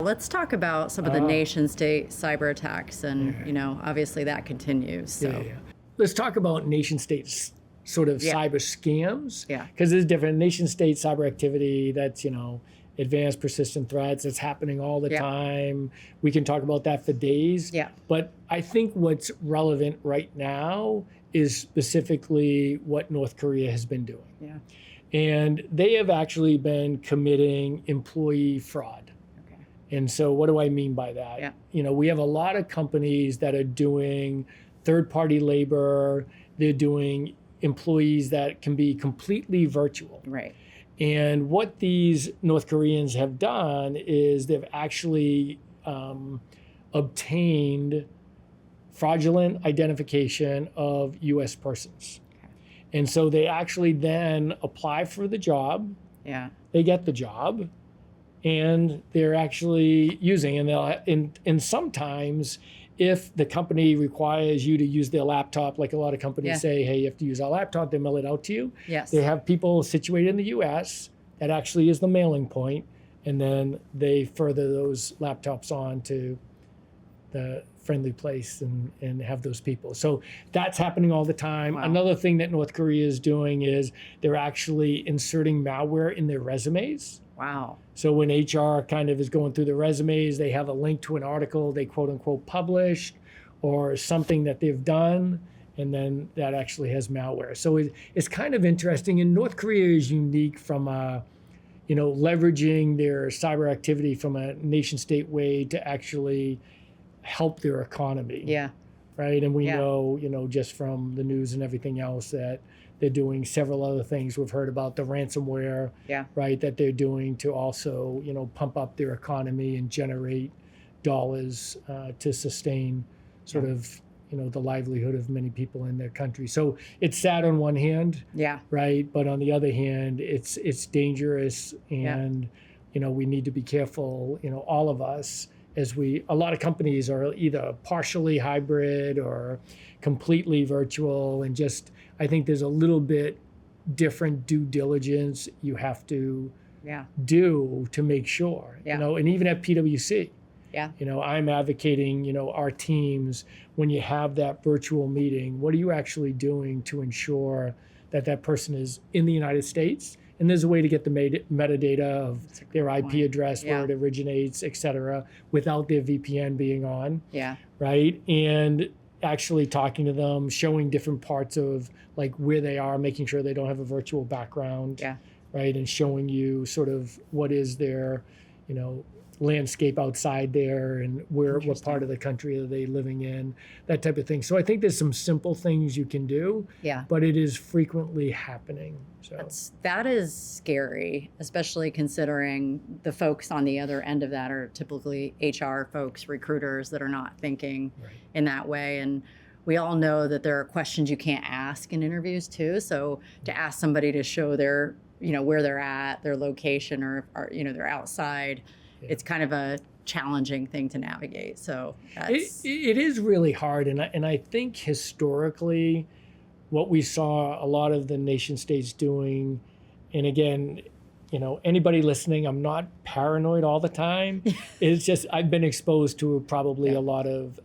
Let's talk about some of the nation state cyber attacks, and obviously that continues. So Let's talk about nation states sort of cyber scams. Because there's different nation state cyber activity that's, advanced persistent threats that's happening all the time. We can talk about that for days. But I think what's relevant right now is specifically what North Korea has been doing. And they have actually been committing employee fraud. And so what do I mean by that? We have a lot of companies that are doing third-party labor. They're doing employees that can be completely virtual. And what these North Koreans have done is they've actually obtained fraudulent identification of U.S. persons. And so they actually then apply for the job. They get the job. And they're actually using, and sometimes if the company requires you to use their laptop, like a lot of companies say, hey, you have to use our laptop, they mail it out to you. They have people situated in the US that actually is the mailing point, and then they further those laptops on to the friendly place and have those people. So that's happening all the time. Another thing that North Korea is doing is they're actually inserting malware in their resumes. So when HR kind of is going through the resumes, they have a link to an article they quote unquote published or something that they've done, and then that actually has malware. So it's kind of interesting. And North Korea is unique from leveraging their cyber activity from a nation state way to actually help their economy. Right. And we know, just from the news and everything else that they're doing several other things. We've heard about the ransomware, right, that they're doing to also, pump up their economy and generate dollars to sustain sort of, the livelihood of many people in their country. So it's sad on one hand, right, but on the other hand, it's dangerous, and we need to be careful, all of us. A lot of companies are either partially hybrid or completely virtual, and I think there's a little bit different due diligence you have to do to make sure, and even at PwC, I'm advocating, our teams, when you have that virtual meeting, what are you actually doing to ensure that that person is in the United States? And there's a way to get the metadata of their IP address, where it originates, et cetera, without their VPN being on, right? And actually talking to them, showing different parts of like where they are, making sure they don't have a virtual background, right? And showing you sort of what is their, landscape outside there, and what part of the country are they living in, that type of thing. So I think there's some simple things you can do, but it is frequently happening. So that is scary, especially considering the folks on the other end of that are typically HR folks, recruiters that are not thinking in that way. And we all know that there are questions you can't ask in interviews too. So to ask somebody to show their, where they're at, their location, or they're outside, it's kind of a challenging thing to navigate. So it is really hard. And I think historically, what we saw a lot of the nation states doing, and again, anybody listening, I'm not paranoid all the time. It's just I've been exposed to probably a lot of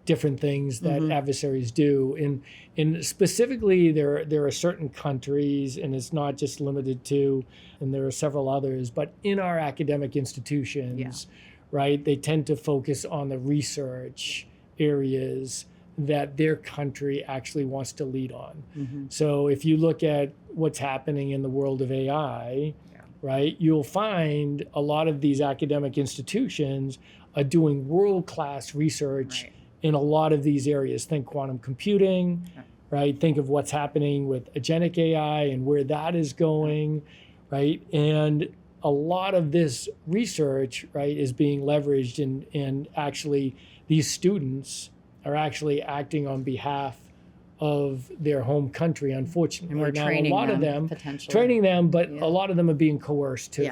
different things that adversaries do. And specifically, there are certain countries, and it's not just limited to, and there are several others, but in our academic institutions, right, they tend to focus on the research areas that their country actually wants to lead on. So if you look at what's happening in the world of AI, right, you'll find a lot of these academic institutions are doing world-class research in a lot of these areas. Think quantum computing, right? Think of what's happening with agentic AI and where that is going, right? And a lot of this research, right, is being leveraged, and actually these students are actually acting on behalf of their home country, unfortunately. And we're training a lot of them, but a lot of them are being coerced too.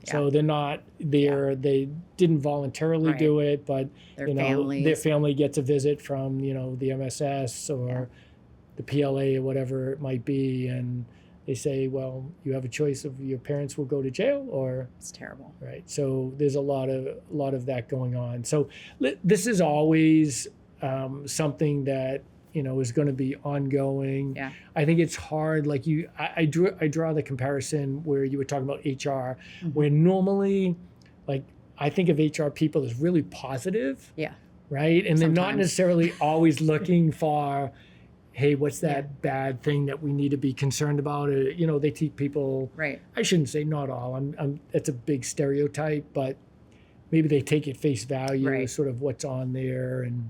So they're not there. They didn't voluntarily do it, but their family gets a visit from the MSS or the PLA or whatever it might be, and they say, well, you have a choice of your parents will go to jail or it's terrible. Right. So there's a lot of that going on. So this is always something that, is going to be ongoing. Yeah. I think it's hard. Like I draw the comparison where you were talking about HR, where normally, like, I think of HR people as really positive. Yeah. Right. And they're not necessarily always looking for, hey, what's that bad thing that we need to be concerned about? They teach people. Right. I shouldn't say not all. It's a big stereotype, but maybe they take it face value, sort of what's on there, and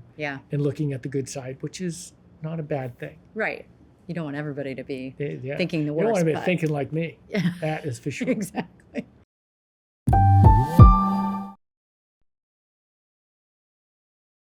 looking at the good side, which is not a bad thing. Right. You don't want everybody to be thinking the worst. You don't want to be thinking like me. Yeah. That is for sure. Exactly.